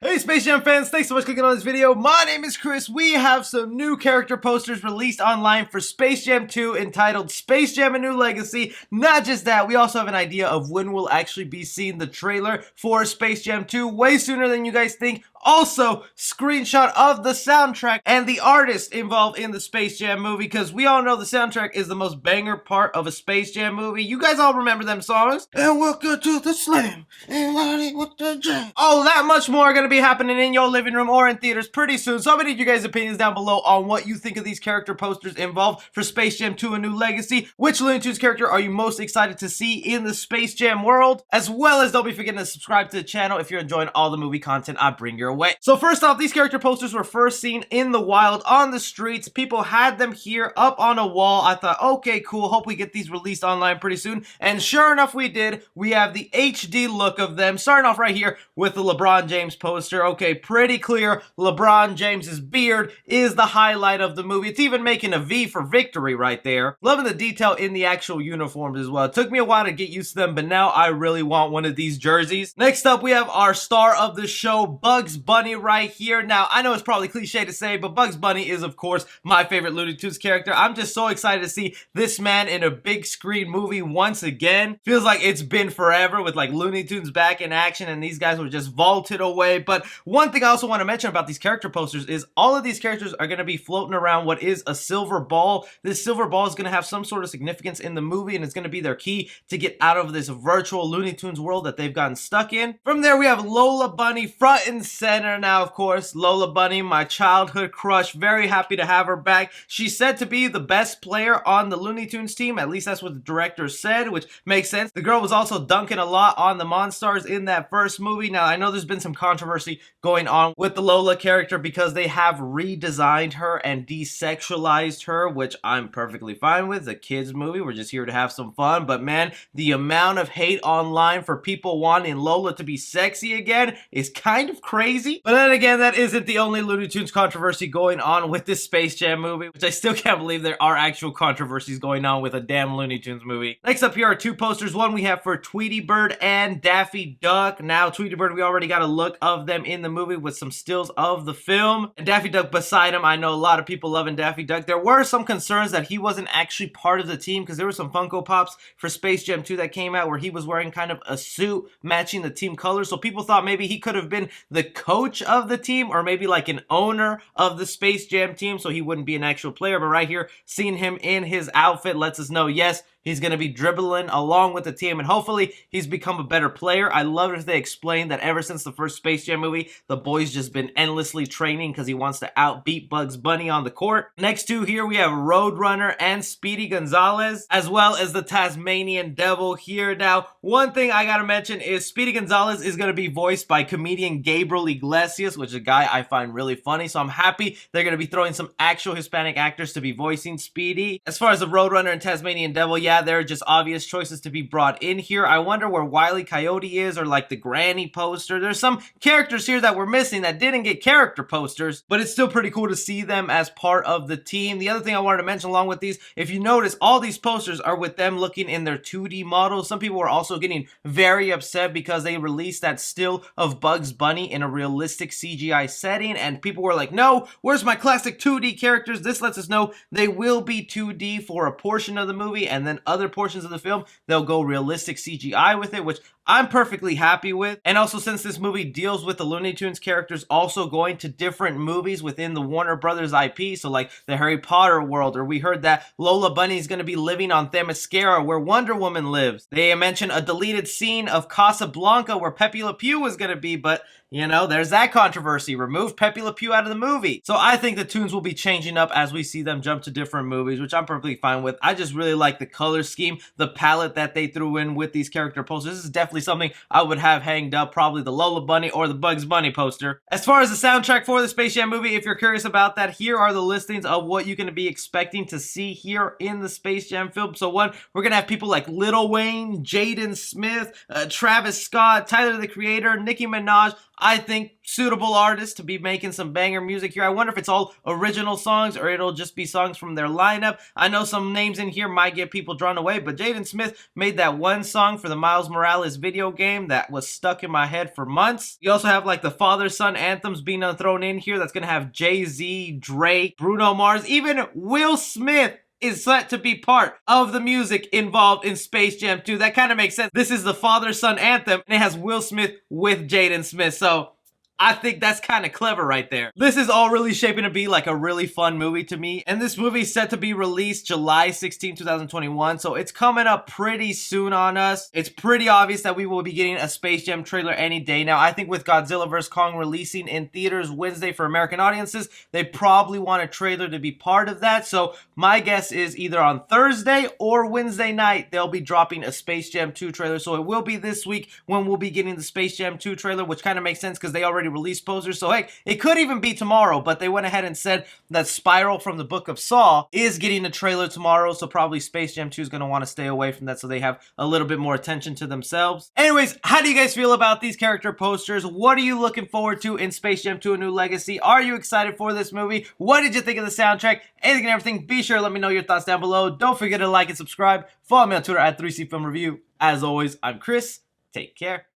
Hey Space Jam fans, thanks so much for clicking on this video. My name is Chris. We have some new character posters released online for Space Jam 2 entitled Space Jam: A New Legacy. Not just that, we also have an idea of when we'll actually be seeing the trailer for Space Jam 2 way sooner than you guys think. Also, screenshot of the soundtrack and the artist involved in the Space Jam movie, because we all know the soundtrack is the most banger part of a Space Jam movie. You guys all remember them songs? And welcome to the slam, and riding with the jam. Oh, that much more are gonna be happening in your living room or in theaters pretty soon. So I'm gonna need you guys' opinions down below on what you think of these character posters involved for Space Jam 2: A New Legacy. Which Looney Tunes character are you most excited to see in the Space Jam world? As well as don't be forgetting to subscribe to the channel if you're enjoying all the movie content I bring your way. So first off, these character posters were first seen in the wild on the streets. People had them here up on a wall. I thought, okay, cool, hope we get these released online pretty soon. And sure enough, we did. We have the HD look of them, starting off right here with the LeBron James poster. Okay, pretty clear LeBron James's beard is the highlight of the movie. It's even making a V for victory right there. Loving the detail in the actual uniforms as well. It took me a while to get used to them, but now I really want one of these jerseys. Next up, we have our star of the show, Bugs Bunny, right here. Now, I know it's probably cliche to say, but Bugs Bunny is, of course, my favorite Looney Tunes character. I'm just so excited to see this man in a big screen movie once again. Feels like it's been forever with like Looney Tunes back in action, and these guys were just vaulted away. But one thing I also want to mention about these character posters is all of these characters are going to be floating around what is a silver ball. This silver ball is going to have some sort of significance in the movie, and it's going to be their key to get out of this virtual Looney Tunes world that they've gotten stuck in. From there, we have Lola Bunny front and center. Now, of course, Lola Bunny, my childhood crush. Very happy to have her back. She's said to be the best player on the Looney Tunes team. At least that's what the director said, which makes sense. The girl was also dunking a lot on the Monstars in that first movie. Now, I know there's been some controversy going on with the Lola character because they have redesigned her and desexualized her, which I'm perfectly fine with. It's a kid's movie. We're just here to have some fun. But man, the amount of hate online for people wanting Lola to be sexy again is kind of crazy. But then again, that isn't the only Looney Tunes controversy going on with this Space Jam movie, which I still can't believe there are actual controversies going on with a damn Looney Tunes movie. Next up here are two posters. One we have for Tweety Bird and Daffy Duck. Now, Tweety Bird, we already got a look of them in the movie with some stills of the film. And Daffy Duck beside him. I know a lot of people loving Daffy Duck. There were some concerns that he wasn't actually part of the team because there were some Funko Pops for Space Jam 2 that came out where he was wearing kind of a suit matching the team colors. So people thought maybe he could have been the coach of the team or maybe like an owner of the Space Jam team, so he wouldn't be an actual player. But right here, seeing him in his outfit lets us know, yes, he's going to be dribbling along with the team, and hopefully he's become a better player. I love it if they explain that ever since the first Space Jam movie, the boy's just been endlessly training because he wants to outbeat Bugs Bunny on the court. Next two here, we have Roadrunner and Speedy Gonzalez, as well as the Tasmanian Devil here. Now, one thing I gotta mention is Speedy Gonzalez is going to be voiced by comedian Gabriel Iglesias, which is a guy I find really funny, so I'm happy they're going to be throwing some actual Hispanic actors to be voicing Speedy. As far as the Roadrunner and Tasmanian Devil, yeah, there are just obvious choices to be brought in here. I wonder where Wile E. Coyote is, or like the Granny poster. There's some characters here that we're missing that didn't get character posters, but it's still pretty cool to see them as part of the team. The other thing I wanted to mention along with these, if you notice, all these posters are with them looking in their 2D models. Some people were also getting very upset because they released that still of Bugs Bunny in a realistic CGI setting, and people were like, no, where's my classic 2D characters? This lets us know they will be 2D for a portion of the movie, and then other portions of the film, they'll go realistic CGI with it, which I'm perfectly happy with. And also, since this movie deals with the Looney Tunes characters also going to different movies within the Warner Brothers IP, so like the Harry Potter world, or we heard that Lola Bunny is going to be living on Themyscira where Wonder Woman lives. They mentioned a deleted scene of Casablanca where Pepe Le Pew was going to be, but you know, there's that controversy. Remove Pepe Le Pew out of the movie. So I think the tunes will be changing up as we see them jump to different movies, which I'm perfectly fine with. I just really like the color scheme, the palette that they threw in with these character posters. This is definitely something I would have hanged up, probably the Lola Bunny or the Bugs Bunny poster. As far as the soundtrack for the Space Jam movie, if you're curious about that, here are the listings of what you're going to be expecting to see here in the Space Jam film. So one, we're going to have people like Lil Wayne, Jaden Smith, Travis Scott, Tyler the Creator, Nicki Minaj. I think suitable artists to be making some banger music here. I wonder if it's all original songs or it'll just be songs from their lineup. I know some names in here might get people drawn away, but Jaden Smith made that one song for the Miles Morales video game that was stuck in my head for months. You also have like the father-son anthems being thrown in here. That's gonna have Jay-Z, Drake, Bruno Mars, even Will Smith is set to be part of the music involved in Space Jam 2. That kind of makes sense. This is the father-son anthem, and it has Will Smith with Jaden Smith, so I think that's kind of clever right there. This is all really shaping to be like a really fun movie to me. And this movie is set to be released July 16, 2021. So it's coming up pretty soon on us. It's pretty obvious that we will be getting a Space Jam trailer any day now. I think with Godzilla vs. Kong releasing in theaters Wednesday for American audiences, they probably want a trailer to be part of that. So my guess is either on Thursday or Wednesday night, they'll be dropping a Space Jam 2 trailer. So it will be this week when we'll be getting the Space Jam 2 trailer, which kind of makes sense because they already released posters. So hey, it could even be tomorrow, but they went ahead and said that Spiral from the Book of Saw is getting a trailer tomorrow, so probably Space Jam 2 is going to want to stay away from that so they have a little bit more attention to themselves. Anyways, how do you guys feel about these character posters? What are you looking forward to in Space Jam 2: A New Legacy? Are you excited for this movie? What did you think of the soundtrack? Anything and everything, be sure to let me know your thoughts down below. Don't forget to like and subscribe. Follow me on Twitter at 3C Film Review. As always, I'm Chris. Take care.